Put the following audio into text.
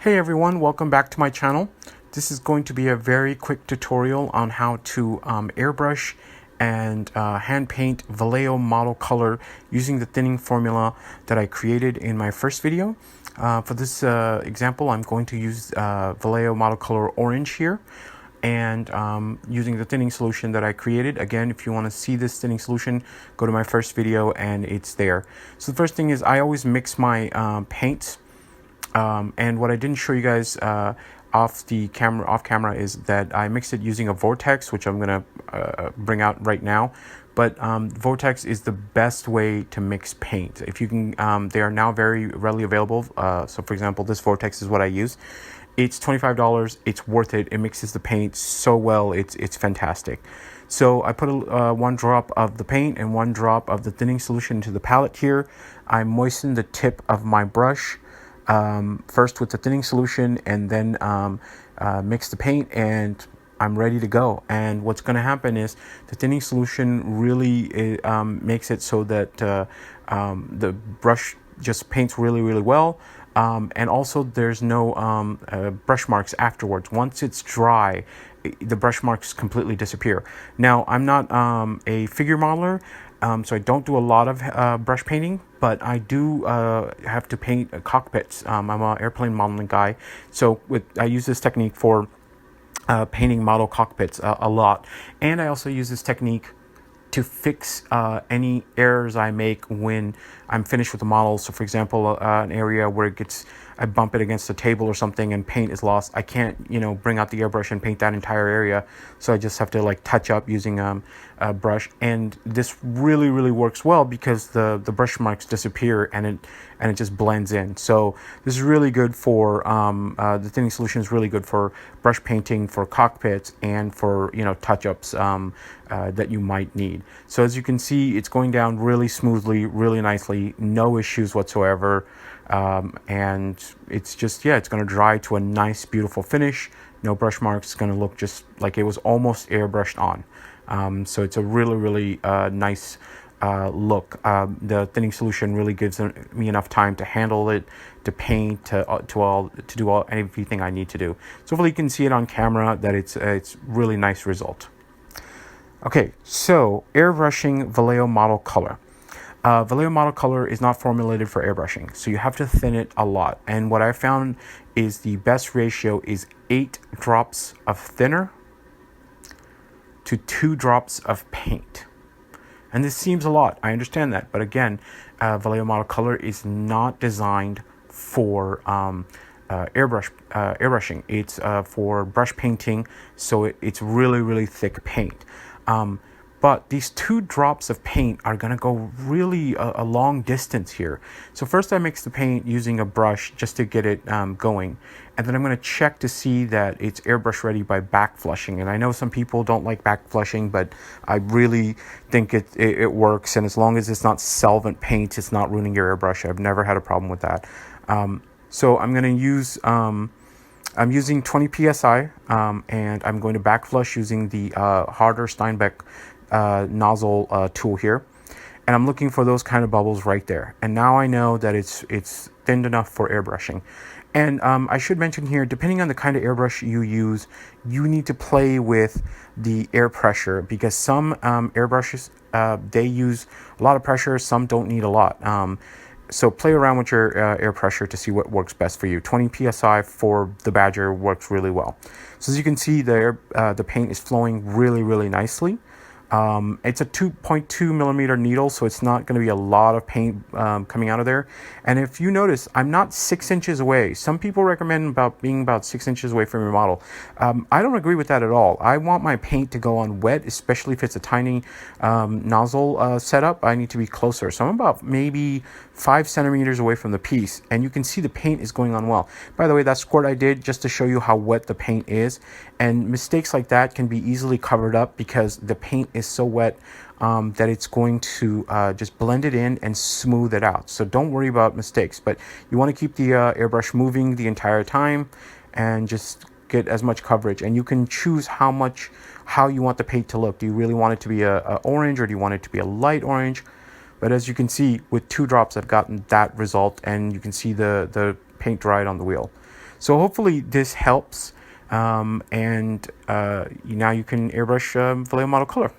Hey everyone, welcome back to my channel. This is going to be a very quick tutorial on how to airbrush and hand paint Vallejo Model Color using the thinning formula that I created in my first video. For this example, I'm going to use Vallejo Model Color Orange here, and using the thinning solution that I created. Again, if you want to see this thinning solution, go to my first video and it's there. So the first thing is I always mix my paints. And what I didn't show you guys off camera is that I mixed it using a vortex, which I'm gonna bring out right now. But vortex is the best way to mix paint. If you can, they are now very readily available. So for example, this vortex is what I use. It's $25. It's worth it. It mixes the paint so well. It's fantastic. So I put one drop of the paint and one drop of the thinning solution into the palette here. I moisten the tip of my brush first with the thinning solution, and then mix the paint, and I'm ready to go. And what's going to happen is the thinning solution really makes it so that the brush just paints really well, and also there's no brush marks afterwards. Once it's dry, the brush marks completely disappear. Now, I'm not a figure modeler, so I don't do a lot of brush painting, but I do have to paint cockpits. I'm an airplane modeling guy, so I use this technique for painting model cockpits a lot. And I also use this technique to fix any errors I make when I'm finished with the model. So for example, an area where I bump it against a table or something and paint is lost. I can't, bring out the airbrush and paint that entire area. So I just have to touch up using a brush. And this really works well because the brush marks disappear and it just blends in. So this is really good for, the thinning solution is really good for brush painting, for cockpits, and for, touch-ups that you might need. So as you can see, it's going down really smoothly, really nicely, no issues whatsoever. And it's just, it's going to dry to a nice, beautiful finish. No brush marks. It's going to look just like it was almost airbrushed on. So it's a really nice look. The thinning solution really gives me enough time to handle it, to paint, to do everything I need to do. So hopefully you can see it on camera that it's really nice result. Okay, so airbrushing Vallejo Model Color. Vallejo Model Color is not formulated for airbrushing, so you have to thin it a lot. And what I found is the best ratio is 8 drops of thinner to 2 drops of paint. And this seems a lot, I understand that, but again, Vallejo Model Color is not designed for airbrushing. It's for brush painting, so it's really thick paint. But these 2 drops of paint are going to go really a long distance here. So first I mix the paint using a brush just to get it going. And then I'm going to check to see that it's airbrush ready by back flushing. And I know some people don't like back flushing, but I really think it works. And as long as it's not solvent paint, it's not ruining your airbrush. I've never had a problem with that. So I'm going to use... I'm using 20 psi, and I'm going to back flush using the harder Steinbeck nozzle tool here, and I'm looking for those kind of bubbles right there. And now I know that it's thinned enough for airbrushing. And I should mention here, depending on the kind of airbrush you use, you need to play with the air pressure, because some airbrushes they use a lot of pressure, some don't need a lot. So play around with your air pressure to see what works best for you. 20 psi for the Badger works really well. So as you can see there, the paint is flowing really nicely. It's a 2.2 millimeter needle, so it's not going to be a lot of paint coming out of there. And if you notice, I'm not 6 inches away. Some people recommend being about 6 inches away from your model. I don't agree with that at all. I want my paint to go on wet, especially if it's a tiny nozzle setup. I need to be closer. So I'm about maybe 5 centimeters away from the piece, and you can see the paint is going on well. By the way, that squirt I did just to show you how wet the paint is, and mistakes like that can be easily covered up because the paint is so wet that it's going to just blend it in and smooth it out. So don't worry about mistakes, but you want to keep the airbrush moving the entire time and just get as much coverage. And you can choose how you want the paint to look. Do you really want it to be a orange, or do you want it to be a light orange? But as you can see, with 2 drops, I've gotten that result, and you can see the paint dried on the wheel. So hopefully this helps, and now you can airbrush Vallejo Model Color.